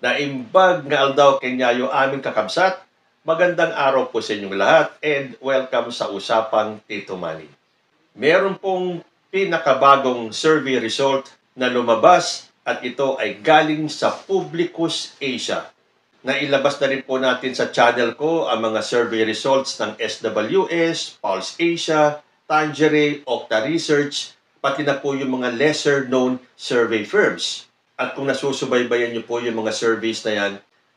Naimbag nga aldaw kenyayo aming kakabsat. Magandang araw po sa inyong lahat and welcome sa Usapang Tito Manny. Meron pong pinakabagong survey result na lumabas at ito ay galing sa Publicus Asia. Nailabas na rin po natin sa channel ko ang mga survey results ng SWS, Pulse Asia, Tangeray, Okta Research, pati na po yung mga lesser known survey firms. At kung nasusubaybayan niyo po yung mga surveys na yan,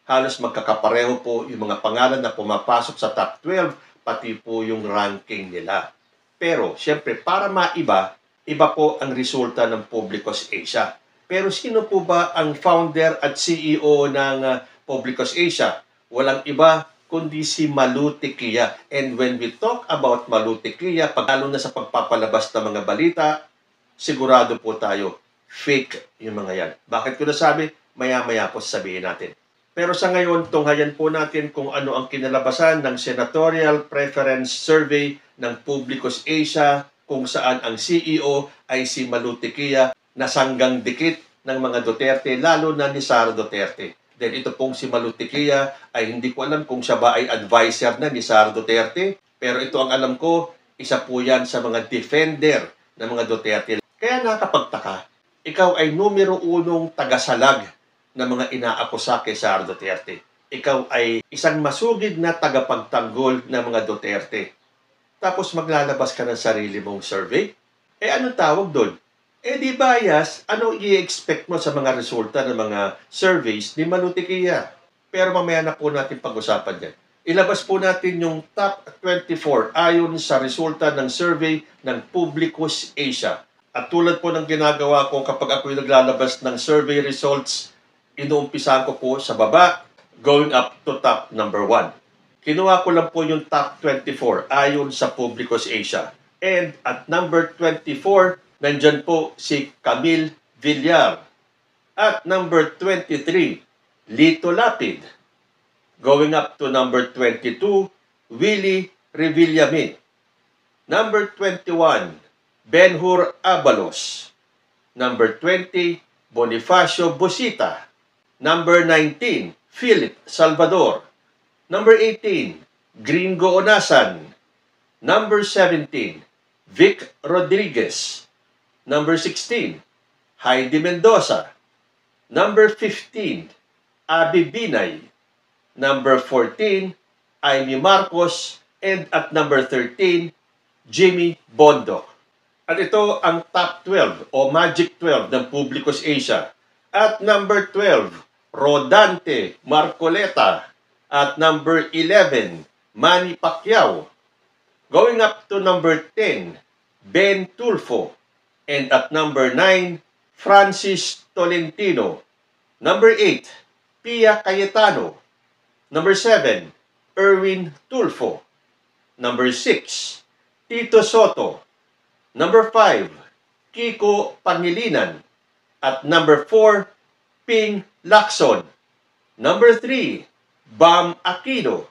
halos magkakapareho po yung mga pangalan na pumapasok sa top 12, pati po yung ranking nila. Pero, syempre, para maiba, iba po ang resulta ng Publicus Asia. Pero sino po ba ang founder at CEO ng Publicus Asia? Walang iba kundi si Malu Tequia. And when we talk about Malu Tequia, lalo na sa pagpapalabas ng mga balita, sigurado po tayo, fake yung mga yan. Bakit ko nasabi? Maya-maya po sabihin natin. Pero sa ngayon, tunghayan po natin kung ano ang kinalabasan ng Senatorial Preference Survey ng Publicus Asia, kung saan ang CEO ay si Malu Tequia na sanggang dikit ng mga Duterte, lalo na ni Sara Duterte. Then ito pong si Malu Tequia ay hindi ko alam kung siya ba ay advisor na ni Sara Duterte, pero ito ang alam ko, isa po yan sa mga defender ng mga Duterte. Kaya nakapagtaka, ikaw ay numero 1 tagasalag ng mga inaakusa kay Sara Duterte. Ikaw ay isang masugid na tagapagtanggol ng mga Duterte. Tapos maglalabas ka ng sarili mong survey? Anong tawag doon? Di bias, ano i-expect mo sa mga resulta ng mga surveys ni Malu Tequia? Pero mamaya na po natin pag-usapan yan. Ilabas po natin yung top 24 ayon sa resulta ng survey ng Publicus Asia. At tulad po ng ginagawa ko kapag ako'y naglalabas ng survey results, inuumpisahan ko po sa baba, going up to top number 1. Kinuha ko lang po yung top 24 ayon sa Publicus Asia. And at number 24, nandyan po si Camille Villar. At number 23, Lito Lapid. Going up to number 22, Willie Revillame. Number 21, Ben-Hur Abalos. Number 20, Bonifacio Busita. Number 19, Philip Salvador. Number 18, Gringo Onasan. Number 17, Vic Rodriguez. Number 16, Heidi Mendoza. Number 15, Abby Binay. Number 14, Amy Marcos. And at number 13, Jimmy Bondoc. At ito ang top 12 o Magic 12 ng Publicus Asia. At number 12, Rodante Marcoleta. At number 11, Manny Pacquiao. Going up to number 10, Ben Tulfo. And at number 9, Francis Tolentino. Number 8, Pia Cayetano. Number 7, Erwin Tulfo. Number 6, Tito Soto. Number 5, Kiko Pangilinan. At number 4, Ping Lacson. Number 3, Bam Aquino.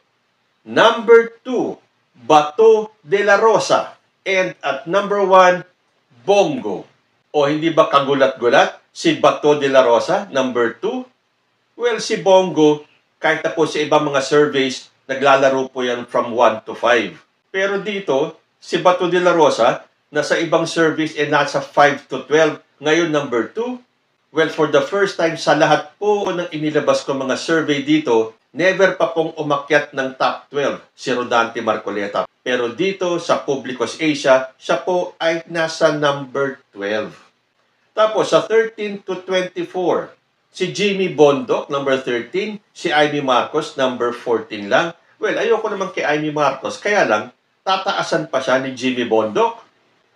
Number 2, Bato de la Rosa. And at number 1, Bongo. O hindi ba kagulat-gulat si Bato de la Rosa, number 2? Well, si Bongo, kahit na po sa ibang mga surveys, naglalaro po yan from 1 to 5. Pero dito, si Bato de la Rosa, nasa ibang surveys nasa 5 to 12. Ngayon, number 2. Well, for the first time sa lahat po ng inilabas ko mga survey dito, never pa pong umakyat ng top 12 si Rodante Marcoleta. Pero dito sa Publicus Asia, siya po ay nasa number 12. Tapos sa 13 to 24, si Jimmy Bondoc, number 13. Si Amy Marcos, number 14 lang. Well, ayoko naman kay Amy Marcos. Kaya lang, tataasan pa siya ni Jimmy Bondoc.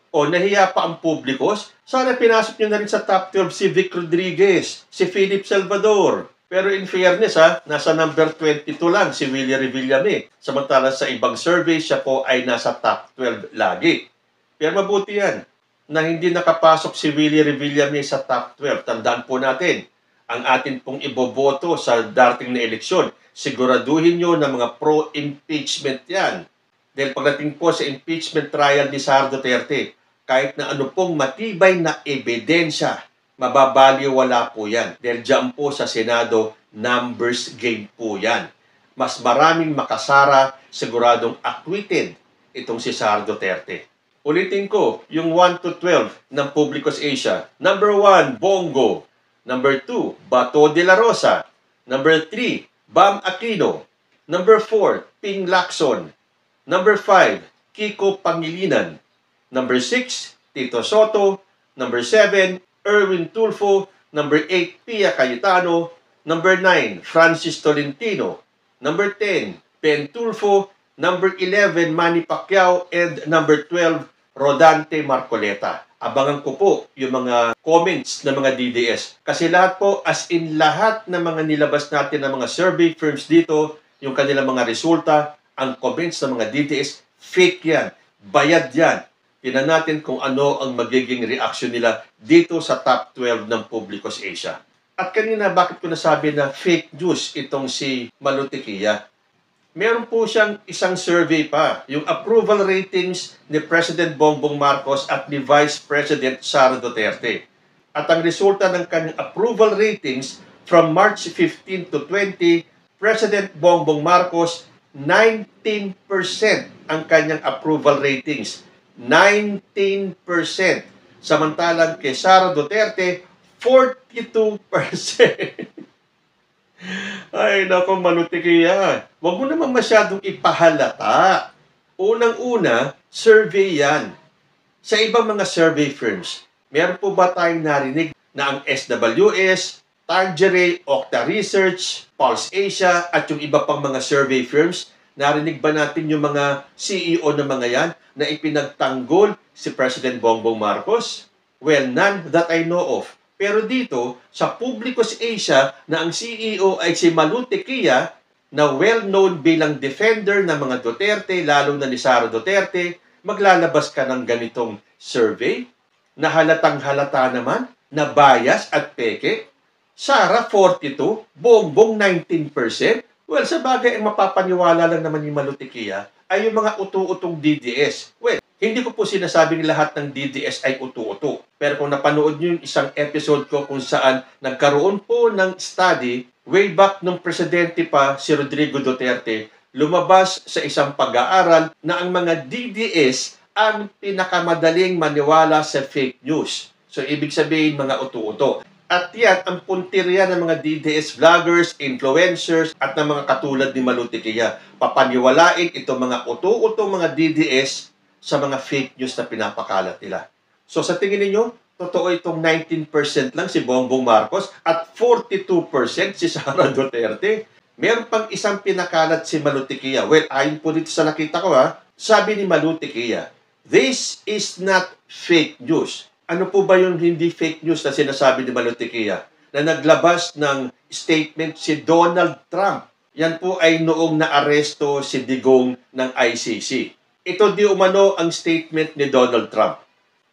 O nahiya pa ang Publicus, sana pinasok nyo na rin sa top 12 si Vic Rodriguez, si Philip Salvador. Pero in fairness nasa number 22 lang si Willie Revillame. Samantala sa ibang survey, siya po ay nasa top 12 lagi. Pero mabuti yan na hindi nakapasok si Willie Revillame sa top 12. Tandaan po natin, ang atin pong iboboto sa darating na eleksyon, siguraduhin nyo na mga pro-impeachment yan. Dahil pagdating po sa impeachment trial ni Sara Duterte, kahit na ano pong matibay na ebidensya, mababaliwala po yan. Dahil dyan po sa Senado, numbers game po yan. Mas maraming makasara, siguradong acquitted itong si Sara Duterte. Ulitin ko, yung 1 to 12 ng Publicos Asia. Number 1, Bongo. Number 2, Bato de la Rosa. Number 3, Bam Aquino. Number 4, Ping Lacson. Number 5, Kiko Pangilinan. Number 6, Tito Soto. Number 7, Erwin Tulfo. Number 8, Pia Cayetano. Number 9, Francis Tolentino. Number 10, Ben Tulfo. Number 11, Manny Pacquiao. And number 12, Rodante Marcoleta. Abangan ko po yung mga comments ng mga DDS. Kasi lahat po, as in lahat ng mga nilabas natin ng mga survey firms dito, yung kanilang mga resulta, ang comments ng mga DDS, fake yan. Bayad yan. Tingnan natin kung ano ang magiging reaction nila dito sa top 12 ng Publicos Asia. At kanina, bakit ko nasabi na fake news itong si Malutiquilla? Meron po siyang isang survey pa, yung approval ratings ni President Bongbong Marcos at ni Vice President Sara Duterte. At ang resulta ng kanyang approval ratings from March 15 to 20, President Bongbong Marcos, 19% ang kanyang approval ratings. 19%. Samantalang kay Sara Duterte, 42%. Ay, naku, Malutiquilla. Huwag mo naman masyadong ipahalata. Unang-una, survey yan. Sa ibang mga survey firms, meron po ba tayong narinig na ang SWS, Targeray, Octa Research, Pulse Asia, at yung iba pang mga survey firms, narinig ba natin yung mga CEO ng mga yan na ipinagtanggol si President Bongbong Marcos? Well, none that I know of. Pero dito, sa Publicos Asia, na ang CEO ay si Malutiquilla, na well-known bilang defender ng mga Duterte, lalo na ni Sara Duterte, maglalabas ka ng ganitong survey na halatang-halata naman, na bias at peke. Sara, 42, Bongbong, 19%. Well, sa bagay, ang mapapaniwala lang naman ni Malutiquilla ay yung mga utu-utong DDS. Well, hindi ko po sinasabing lahat ng DDS ay utu-uto. Pero kung napanood nyo yung isang episode ko kung saan nagkaroon po ng study, way back nung presidente pa si Rodrigo Duterte, lumabas sa isang pag-aaral na ang mga DDS ang pinakamadaling maniwala sa fake news. So, ibig sabihin mga utu-uto. At yan, ang puntirya ng mga DDS vloggers, influencers, at ng mga katulad ni Malutiquilla. Papaniwalain itong mga utu-utong mga DDS sa mga fake news na pinapakalat nila. So sa tingin niyo, totoo itong 19% lang si Bongbong Marcos at 42% si Sara Duterte. Meron pang isang pinakalat si Malutiquilla. Well, ayon po dito sa nakita ko sabi ni Malutiquilla, this is not fake news. Ano po ba yung hindi fake news na sinasabi ni Malutiquilla? Na naglabas ng statement si Donald Trump. Yan po ay noong naaresto si Digong ng ICC. Ito di umano ang statement ni Donald Trump.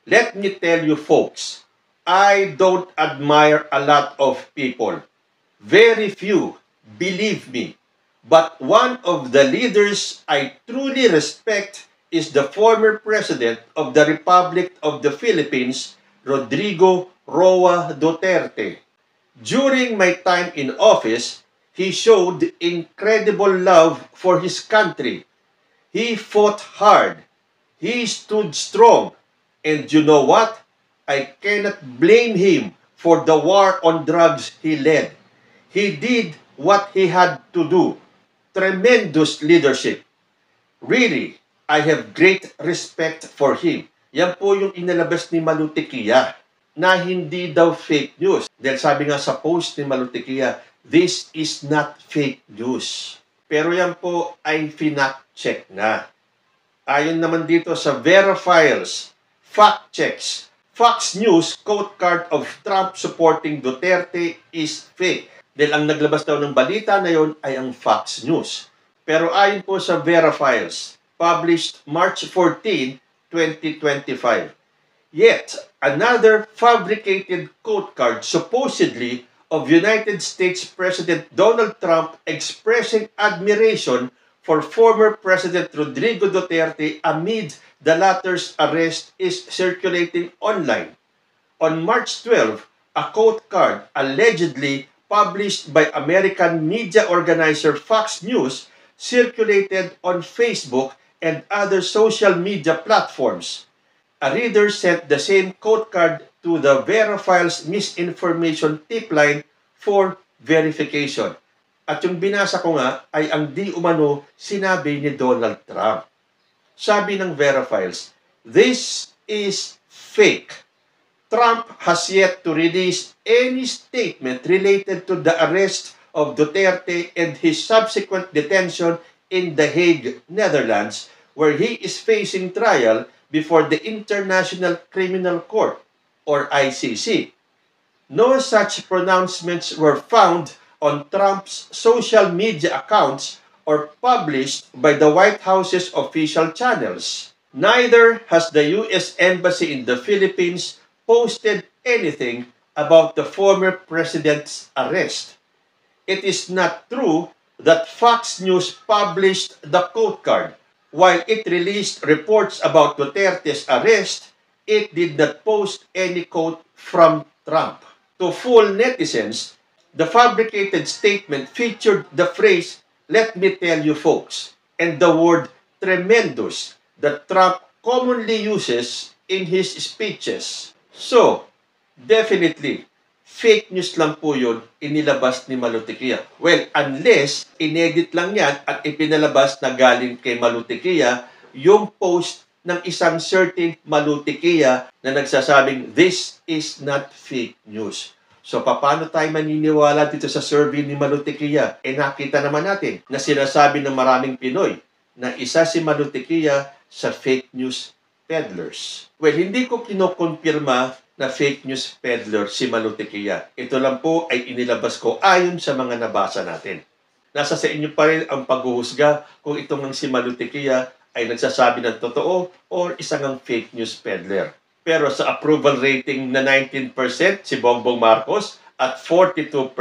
Let me tell you folks, I don't admire a lot of people. Very few, believe me. But one of the leaders I truly respect is the former President of the Republic of the Philippines, Rodrigo Roa Duterte. During my time in office, he showed incredible love for his country. He fought hard. He stood strong. And you know what? I cannot blame him for the war on drugs he led. He did what he had to do. Tremendous leadership. Really, I have great respect for him. Yan po yung inalabas ni Malutiquilla na hindi daw fake news. Dahil sabi nga sa post ni Malutiquilla, this is not fake news. Pero yan po ay fact-check na. Ayon naman dito sa Verifiles, fact checks. Fox News quote card of Trump supporting Duterte is fake. Dahil ang naglabas daw ng balita na yon ay ang Fox News. Pero ayon po sa Verifiles, published March 14, 2025. Yet, another fabricated quote card supposedly of United States President Donald Trump expressing admiration for former President Rodrigo Duterte amid the latter's arrest is circulating online. On March 12, a quote card allegedly published by American media organizer Fox News circulated on Facebook and other social media platforms. A reader sent the same code card to the Verifiles misinformation tip line for verification. At yung binasa ko nga ay ang di umano sinabi ni Donald Trump. Sabi ng Verifiles, "This is fake. Trump has yet to release any statement related to the arrest of Duterte and his subsequent detention in The Hague, Netherlands, where he is facing trial before the International Criminal Court, or ICC. No such pronouncements were found on Trump's social media accounts or published by the White House's official channels. Neither has the U.S. Embassy in the Philippines posted anything about the former president's arrest. It is not true that Fox News published the code card. While it released reports about Duterte's arrest, it did not post any quote from Trump. To fool netizens, the fabricated statement featured the phrase, "Let me tell you folks," and the word "tremendous" that Trump commonly uses in his speeches. So, definitely, fake news lang po yun inilabas ni Malutiquilla. Well, unless inedit lang yan at ipinalabas na galing kay Malutiquilla yung post ng isang certain Malutiquilla na nagsasabing, "This is not fake news." So, paano tayo maniniwala dito sa survey ni Malutiquilla? Nakita naman natin na sinasabi ng maraming Pinoy na isa si Malutiquilla sa fake news peddlers. Well, hindi ko kinokonfirma na fake news peddler si Malutiquilla. Ito lang po ay inilabas ko ayon sa mga nabasa natin. Nasa sa inyo pa rin ang paghuhusga kung itong si Malutiquilla ay nagsasabi ng totoo or isang ang fake news peddler. Pero sa approval rating na 19% si Bongbong Marcos at 42%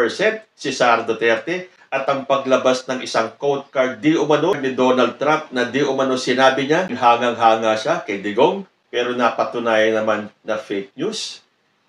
si Sara Duterte, at ang paglabas ng isang code card di umano ni Donald Trump na di umano sinabi niya, hangang-hanga siya kay Digong, pero napatunayan naman na fake news.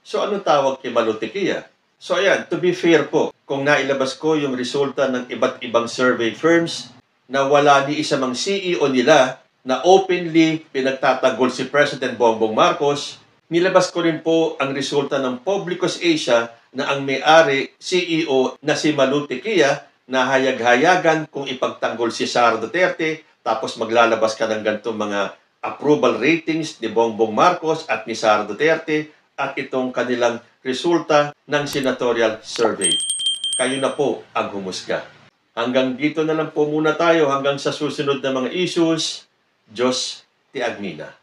So anong tawag kay Malutiquilla? So ayan, to be fair po, kung nailabas ko yung resulta ng iba't ibang survey firms na wala ni isa mang CEO nila na openly pinagtatanggol si President Bongbong Marcos, nilabas ko rin po ang resulta ng Publicus Asia na ang may-ari CEO na si Malutiquilla na hayag-hayagan kung ipagtanggol si Sara Duterte, tapos maglalabas ka ng ganitong mga approval ratings ni Bongbong Marcos at ni Sara Duterte at itong kanilang resulta ng senatorial survey. Kayo na po ang humusga. Hanggang dito na lang po muna tayo hanggang sa susunod na mga issues. Diyos ti Agmina.